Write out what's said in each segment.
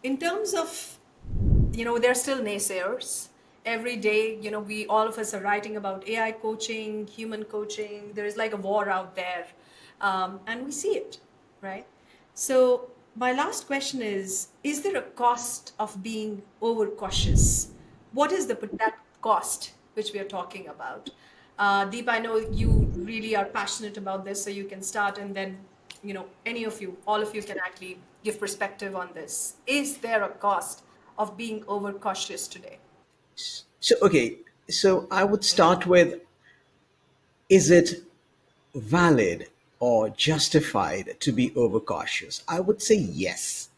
In terms of, there are still naysayers. Every day, we all of us are writing about AI coaching, human coaching. There is like a war out there, and we see it, right? So my last question is there a cost of being overcautious? What is that cost which we are talking about? Deep, I know you really are passionate about this, so you can start, and then, any of you, all of you can actually give perspective on this. Is there a cost of being overcautious today? So, okay, so I would start with, is it valid or justified to be overcautious? I would say yes.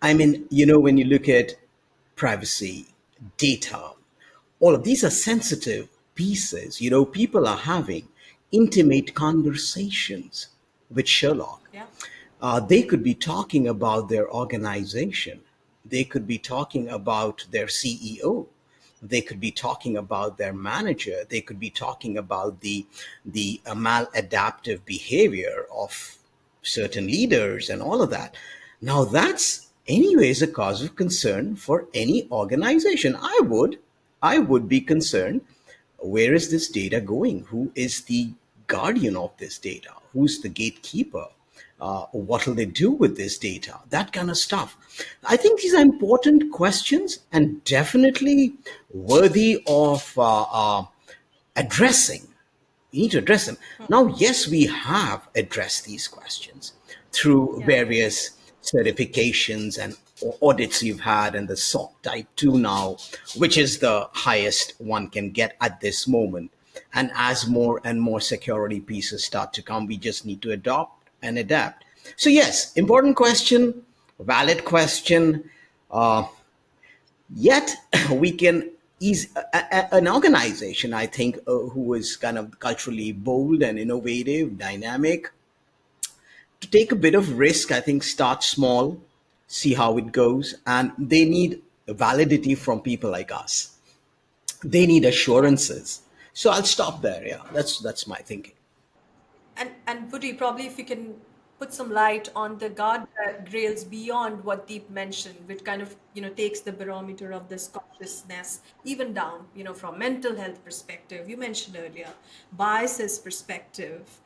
I mean, when you look at privacy, data, all of these are sensitive pieces. People are having intimate conversations with Sherlock. Yeah. They could be talking about their organization. They could be talking about their CEO. They could be talking about their manager. They could be talking about the maladaptive behavior of certain leaders and all of that. Now that's anyways a cause of concern for any organization. I would be concerned, where is this data going? Who is the guardian of this data? Who's the gatekeeper? What will they do with this data? That kind of stuff. I think these are important questions and definitely worthy of addressing. We need to address them. Now, yes, we have addressed these questions through Yeah. various certifications and audits you've had, and the SOC Type 2 now, which is the highest one can get at this moment. And as more and more security pieces start to come, we just need to adopt and adapt. So, yes, important question, valid question. Uh, Yet we can ease an organization, I think, who is kind of culturally bold and innovative, dynamic, to take a bit of risk. I think start small, see how it goes, and they need validity from people like us. They need Yeah. assurances. So I'll stop there. Yeah, that's my thinking. And Woody, probably if you can put some light on the guardrails beyond what Deep mentioned, which kind of, takes the barometer of this consciousness even down, from mental health perspective, you mentioned earlier, biases perspective.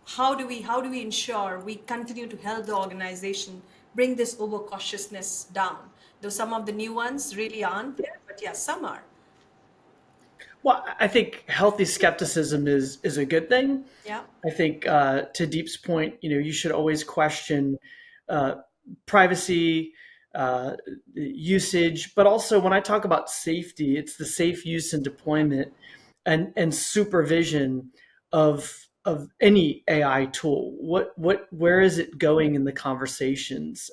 How do we ensure we continue to help the organization bring this overcautiousness down? Though some of the new ones really aren't there, but yeah, some are. Well, I think healthy skepticism is a good thing. Yeah. I think to Deep's point, you should always question uh, privacy, usage, but also when I talk about safety, it's the safe use and deployment and supervision of any AI tool. Where is it going in the conversations?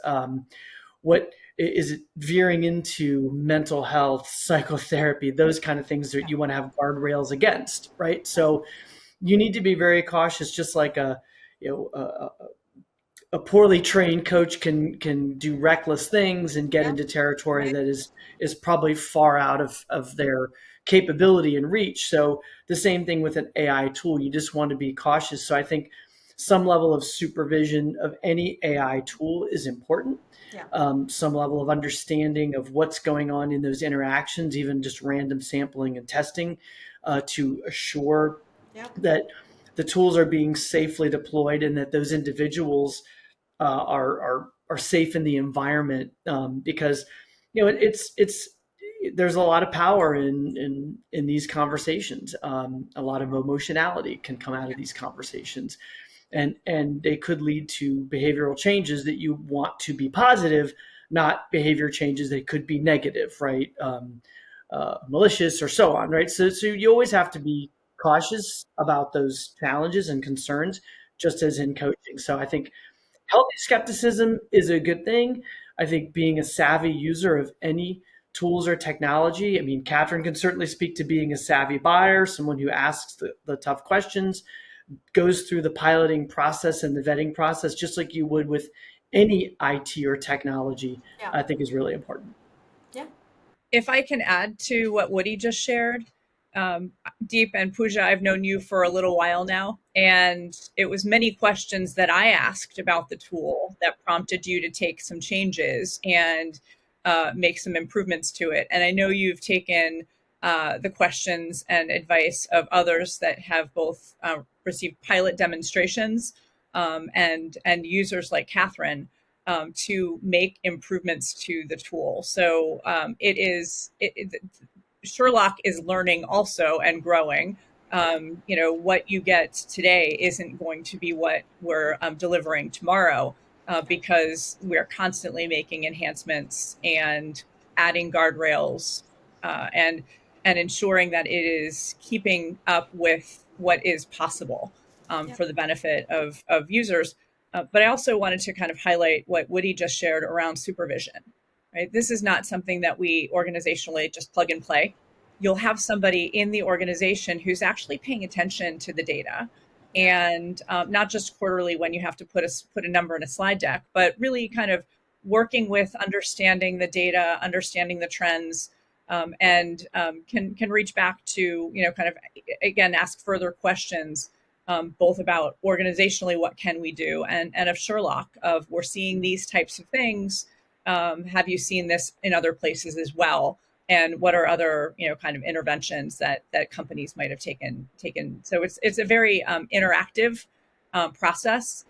What is it veering into mental health, psychotherapy, those kind of things that you want to have guardrails against, right? So you need to be very cautious, just like you know a poorly trained coach can do reckless things and get Yeah. into territory Right. that is probably far out of their capability and reach. So the same thing with an AI tool. You just want to be cautious. So I think some level of supervision of any AI tool is important. Yeah. Some level of understanding of what's going on in those interactions, even just random sampling and testing, to assure Yeah. that the tools are being safely deployed and that those individuals are safe in the environment, because it's there's a lot of power in these conversations. A lot of emotionality can come out of these conversations, and they could lead to behavioral changes that you want to be positive, not behavior changes that could be negative, right? Malicious or so on, right? So you always have to be cautious about those challenges and concerns, just as in coaching. So I think healthy skepticism is a good thing. I think being a savvy user of any tools or technology, I mean, Catherine can certainly speak to being a savvy buyer, someone who asks the tough questions, goes through the piloting process and the vetting process, just like you would with any IT or technology, Yeah. I think is really important. Yeah. If I can add to what Woody just shared, Deep and Pooja, I've known you for a little while now, and it was many questions that I asked about the tool that prompted you to take some changes. And make some improvements to it. And I know you've taken the questions and advice of others that have both received pilot demonstrations and users like Catherine to make improvements to the tool. So Sherlock is learning also and growing. What you get today isn't going to be what we're delivering tomorrow because we're constantly making enhancements and adding guardrails and ensuring that it is keeping up with what is possible Yeah. for the benefit of users. But I also wanted to kind of highlight what Woody just shared around supervision. Right, this is not something that we organizationally just plug and play. You'll have somebody in the organization who's actually paying attention to the data, Yeah. and not just quarterly when you have to put a number in a slide deck, but really kind of working with understanding the data, understanding the trends, and can reach back to kind of again ask further questions both about organizationally what can we do and of Sherlock of we're seeing these types of things. Have you seen this in other places as well? And what are other kind of interventions that companies might have taken? So it's a very interactive process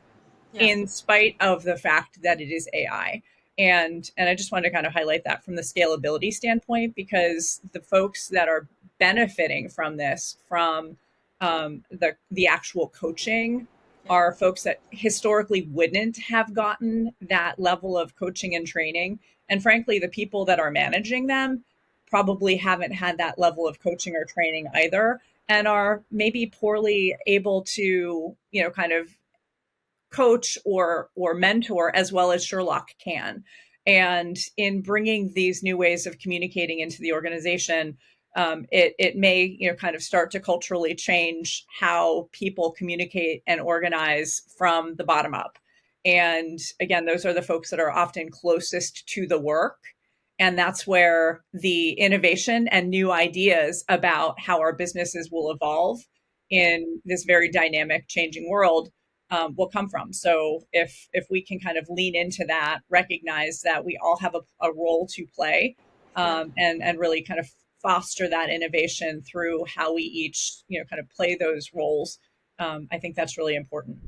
Yeah. in spite of the fact that it is AI. And I just wanted to kind of highlight that from the scalability standpoint, because the folks that are benefiting from this, from the actual coaching, Yeah. are folks that historically wouldn't have gotten that level of coaching and training. And frankly, the people that are managing them probably haven't had that level of coaching or training either, and are maybe poorly able to, kind of coach or mentor as well as Sherlock can. And in bringing these new ways of communicating into the organization, it may kind of start to culturally change how people communicate and organize from the bottom up. And again, those are the folks that are often closest to the work. And that's where the innovation and new ideas about how our businesses will evolve in this very dynamic, changing world will come from. So if we can kind of lean into that, recognize that we all have a role to play, Yeah. and really kind of foster that innovation through how we each kind of play those roles, I think that's really important.